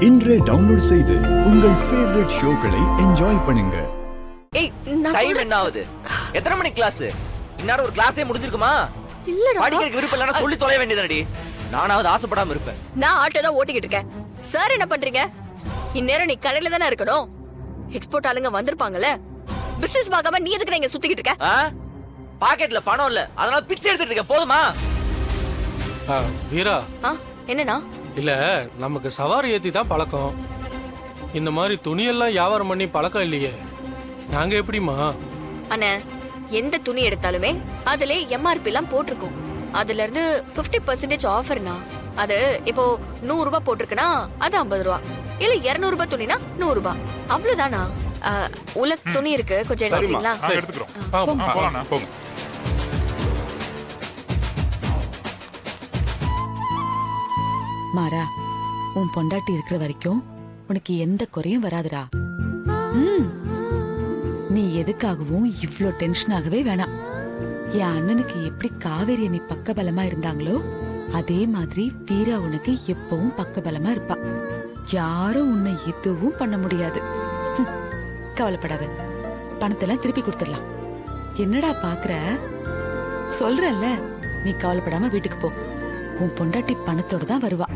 இன்றே டவுன்லோட் செய்து உங்கள் ஃபேவரட் ஷோக்களை என்ஜாய் பண்ணுங்க. ஏய் நான் டைம் என்ன ஆகுது? எத்தனை மணி கிளாஸ்? இன்னார ஒரு கிளாஸே முடிஞ்சிருக்குமா? இல்லடா. படிக்கிறதுக்கு விருப்பம் இல்லனா சொல்லி தொலைய வேண்டியதுடா. நானாவது ஆசைப்படாம இருப்பேன். நான் ஆட்டோ தான் ஓட்டிக்கிட்டு இருக்கேன். சார் என்ன பண்றீங்க? இந்நேரம் நீ கடையில தானே இருக்கணும். எக்ஸ்போர்ட் ஆளுங்க வந்திருப்பாங்கல. பிசினஸ் பார்க்காம நீ எதுக்கு இங்க சுத்திக்கிட்டு இருக்க? பாக்கெட்ல பணம் இல்ல. அதனால பிச்சை எடுத்துட்டு இருக்கேன். போதுமா? வீரா, என்னன்னா? இல்ல நமக்கு சவாரி ஏத்தி தான் பழக்கம். இந்த மாதிரி துணியெல்லாம் வியாபாரம் பண்ணி பழக்கம் இல்லையே. நாங்க எப்படிமா? அண்ணே, எந்த துணி எடுத்தாலுமே அதுல எம்ஆர்பி எல்லாம் போட்டிருக்கும். அதுல இருந்து 50% ஆஃபர்னா அது இப்போ 100 ரூபாய் போட்டிருக்குன்னா அது 50 ரூபாய். இல்ல 200 ரூபாய் துணினா 100 ரூபாய். அவ்வளவுதானா? உலக துணி இருக்கு, கொஞ்சம் எடுத்துக்கீங்களா? எடுத்துக்கிறோம். மாறா, உன் பொண்டாட்டி இருக்கிற வரைக்கும் உனக்கு எந்த குறையும் வராதுடா. நீ எதுக்காகவும் இவ்ளோ டென்ஷன் ஆகவே வேணாம். என் அண்ணனுக்கு எப்படி காவேரி நீ பக்கபலமா இருந்தாங்களோ அதே மாதிரி வீரா உனக்கு எப்பவும் பக்கபலமா இருப்பா. யாரும் உன்னை எதுவும் பண்ண முடியாது. கவலைப்படாத, பணத்தெல்லாம் திருப்பி கொடுத்துடலாம். என்னடா பாக்குற? சொல்றல்ல, நீ கவலைப்படாம வீட்டுக்கு போ. உன் பொண்டாட்டி பணத்தோட தான் வருவா.